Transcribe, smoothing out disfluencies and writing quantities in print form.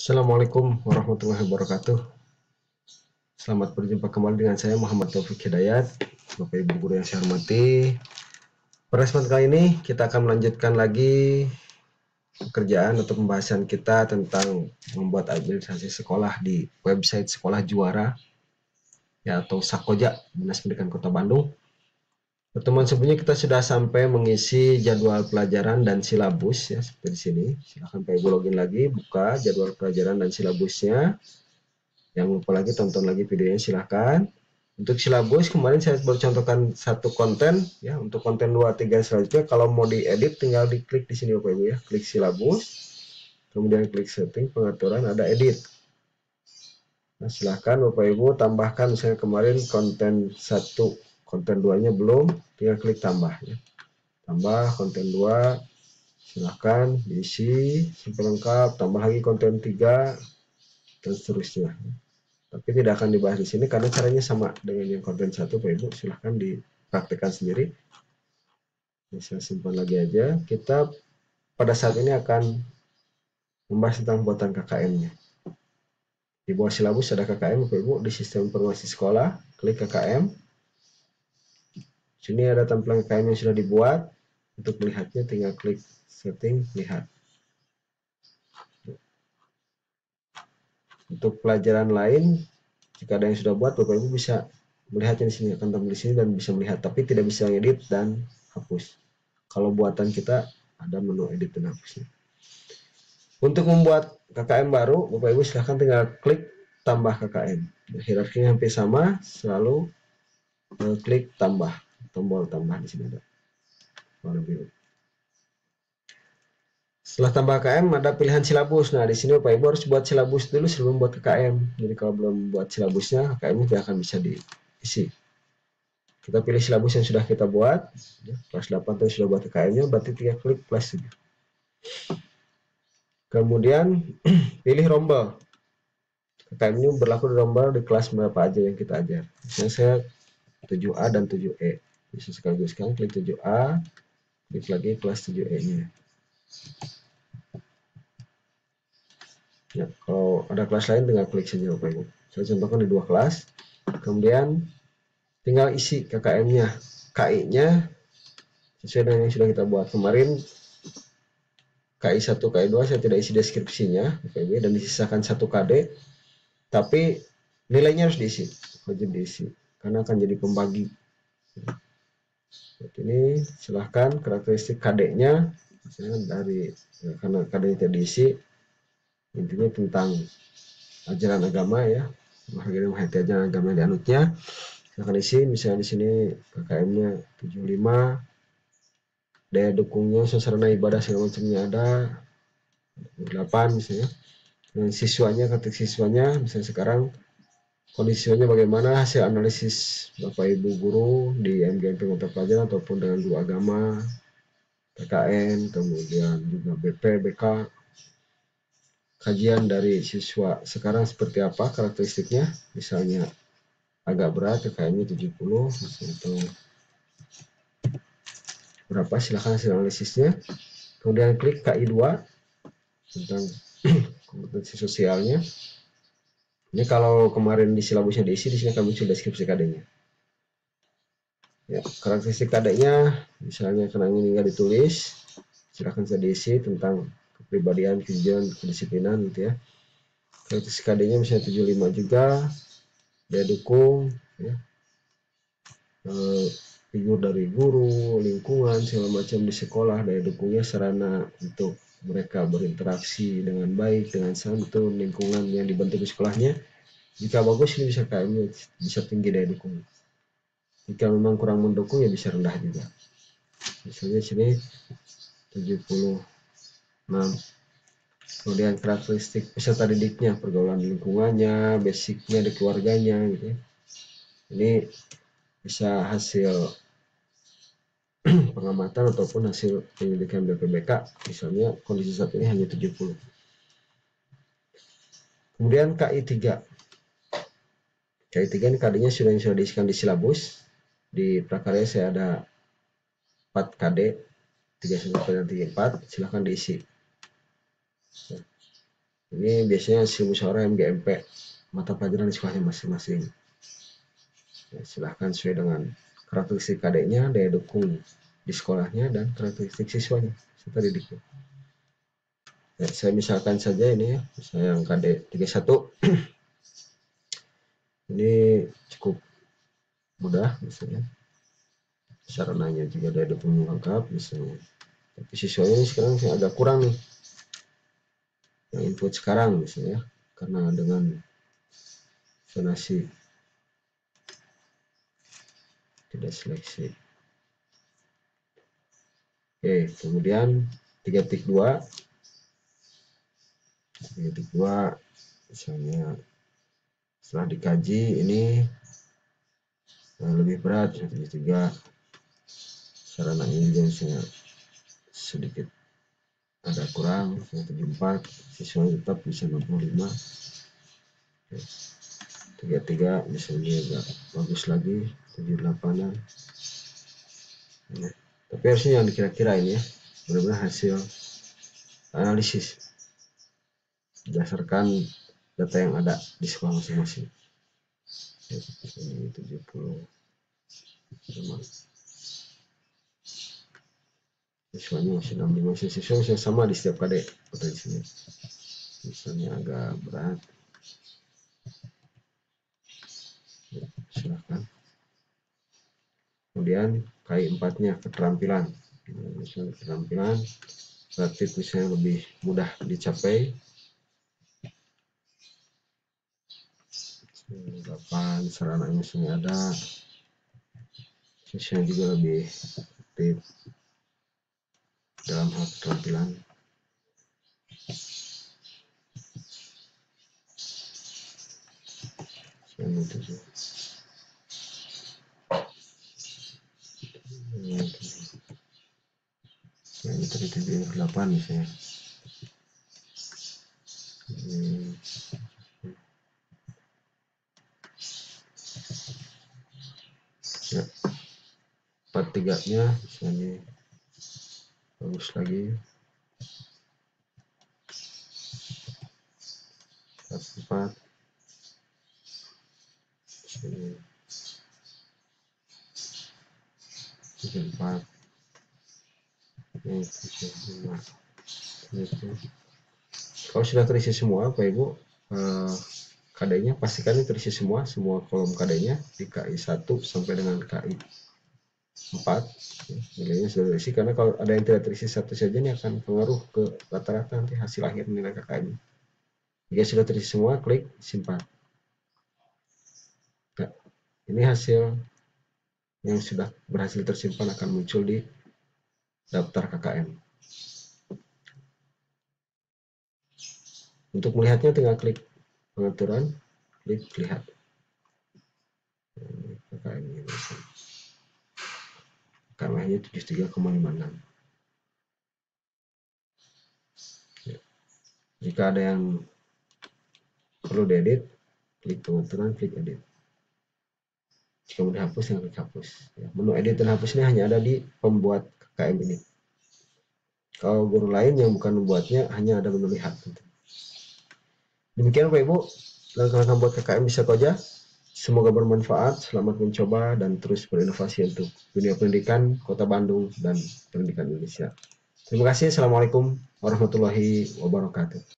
Assalamualaikum warahmatullahi wabarakatuh. Selamat berjumpa kembali dengan saya Muhammad Taufik Hidayat. Bapak Ibu guru yang saya hormati, pada kesempatan kali ini kita akan melanjutkan lagi pekerjaan atau pembahasan kita tentang membuat administrasi sekolah di website Sekolah Juara ya, atau Sakoja, Dinas Pendidikan Kota Bandung. Pertemuan sebelumnya kita sudah sampai mengisi jadwal pelajaran dan silabus ya, seperti di sini. Silahkan Pak Ibu login lagi, buka jadwal pelajaran dan silabusnya. Yang lupa lagi, tonton lagi videonya silahkan. Untuk silabus kemarin saya baru contohkan satu konten ya. Untuk konten 2, 3 selanjutnya kalau mau diedit tinggal diklik di sini Bapak Ibu ya. Klik silabus, kemudian klik setting, pengaturan, ada edit. Nah, silahkan Bapak Ibu tambahkan, misalnya kemarin konten 1, konten 2-nya belum, tinggal klik tambah ya. Tambah konten 2, silahkan diisi sampai lengkap, tambah lagi konten 3 dan seterusnya. Tapi tidak akan dibahas di sini karena caranya sama dengan yang konten 1, Pak Ibu. Silahkan dipraktekkan sendiri. Saya simpan lagi aja. Kita pada saat ini akan membahas tentang buatan KKM-nya. Di bawah silabus ada KKM, Bapak Ibu. Di sistem informasi sekolah, klik KKM. Sini ada tampilan KKM yang sudah dibuat. Untuk melihatnya tinggal klik setting, lihat. Untuk pelajaran lain, jika ada yang sudah buat, Bapak Ibu bisa melihatnya di sini, akan tampil di sini dan bisa melihat, tapi tidak bisa edit dan hapus. Kalau buatan kita ada menu edit dan hapusnya. Untuk membuat KKM baru, Bapak Ibu silahkan tinggal klik tambah KKM. Hierarkinya hampir sama, selalu klik tambah, tombol tambah di sini ada warna biru. Setelah tambah KKM ada pilihan silabus. Nah, di sini Bapak Ibu harus buat silabus dulu sebelum buat KKM. Jadi kalau belum buat silabusnya, KKM-nya tidak akan bisa diisi. Kita pilih silabus yang sudah kita buat. Kelas 8 tadi sudah buat KKM-nya, berarti tinggal klik plus 7. Kemudian pilih rombel. KKM ini berlaku di rombel di kelas berapa aja yang kita ajar. Misalnya saya 7A dan 7E. Bisa sekaligus kan, klik 7A, klik lagi kelas 7E-nya. Ya, kalau ada kelas lain tinggal klik saja Bapak Ibu. Saya contohkan di 2 kelas. Kemudian tinggal isi KKM-nya. KI-nya sesuai dengan yang sudah kita buat. Kemarin KI 1, KI 2 saya tidak isi deskripsinya Bapak Ibu, dan disisakan 1 KD. Tapi nilainya harus diisi, wajib diisi. Karena akan jadi pembagi. Seperti ini, silahkan karakteristik KD-nya. Misalnya dari, karena KD-nya tidak diisi, intinya tentang ajaran agama ya, bagian menghayati ajaran agama yang dianutnya. Silahkan isi, misalnya di sini KKM-nya 75, daya dukungnya, sarana ibadah segala macamnya ada 8 misalnya. Dan siswanya, ketik siswanya, misalnya sekarang kondisinya bagaimana, hasil analisis Bapak Ibu guru di MGMP mata pelajaran ataupun dengan guru agama, PKN, kemudian juga BP, BK, kajian dari siswa sekarang seperti apa karakteristiknya, misalnya agak berat KKM-nya 70 atau berapa, silahkan hasil analisisnya. Kemudian klik KI 2 tentang kompetensi sosialnya. Ini kalau kemarin di silabusnya diisi, di sini kami sudah deskripsi KD-nya. Ya, karakteristik KD-nya misalnya kenangan ini nggak ditulis, silahkan saya diisi tentang kepribadian, tujuan, kedisiplinan gitu ya. Karakteristik KD-nya misalnya 75 juga, daya dukung, ya. Figur dari guru, lingkungan, segala macam di sekolah, daya dukungnya sarana untuk mereka berinteraksi dengan baik, dengan santun, lingkungan yang dibentuk di sekolahnya. Jika bagus ini bisa KM-nya bisa tinggi daya dukung. Jika memang kurang mendukung ya bisa rendah juga. Misalnya sini 76. Kemudian karakteristik peserta didiknya, pergaulan di lingkungannya, basicnya di keluarganya gitu ya. Ini bisa hasil pengamatan ataupun hasil penyelidikan BPBK, misalnya kondisi saat ini hanya 70. Kemudian KI 3. KI 3 ini KD-nya sudah diisikan di silabus. Di prakarya saya ada 4 KD, 31 dan 34, silahkan diisi. Ini biasanya hasil musyawarah MGMP mata pelajaran di sekolahnya masing-masing. Ya, silahkan sesuai dengan karakteristik KD-nya, daya dukung di sekolahnya, dan karakteristik siswanya serta didiknya. Ya, saya misalkan saja ini ya, misalnya yang KD 31 ini cukup mudah misalnya, sarananya juga daya dukung lengkap misalnya, tapi siswanya ini sekarang agak kurang nih yang input sekarang misalnya, karena dengan zonasi tidak seleksi. Oke, kemudian 3.2 misalnya setelah dikaji ini lebih berat 1.3, sarananya juga misalnya sedikit ada kurang 1.4, siswa tetap bisa 65. 33 misalnya agak bagus lagi 78an. Nah, tapi harusnya yang dikira-kira ini ya benar-benar hasil analisis berdasarkan data yang ada di sekolah masing-masing. Ini 70 siswanya masih 65, siswa masih sama di setiap KD potensinya. Misalnya agak berat, silahkan. Kemudian KI 4-nya keterampilan. Keterampilan relatif misalnya lebih mudah dicapai. 8 sarananya misalnya ada, siswanya juga lebih aktif dalam hal keterampilan. Ini tadi 78 misalnya. Ya, 43-nya misalnya bagus lagi. 44 sini 34 ini 75. Kalau sudah terisi semua Bapak Ibu, KD-nya pastikan ini terisi semua kolom KD-nya di KI 1 sampai dengan KI 4 nilainya sudah terisi, karena kalau ada yang tidak terisi satu saja ini akan pengaruh ke rata-rata nanti hasil akhir nilai KKM. Jika sudah terisi semua, klik simpan. Nah, ini hasil yang sudah berhasil tersimpan akan muncul di daftar KKM. Untuk melihatnya tinggal klik pengaturan, klik lihat. KKM ini KKM-nya 73,56. Jika ada yang perlu diedit, klik pengaturan, klik edit. Jika mau dihapus, tinggal klik hapus. Menu edit dan hapus ini hanya ada di pembuat KKM ini. Kalau guru lain yang bukan membuatnya, hanya ada menu lihat. Demikian Bapak Ibu, langkah-langkah buat KKM di Sekoja. Semoga bermanfaat, selamat mencoba, dan terus berinovasi untuk dunia pendidikan Kota Bandung dan pendidikan Indonesia. Terima kasih. Assalamualaikum warahmatullahi wabarakatuh.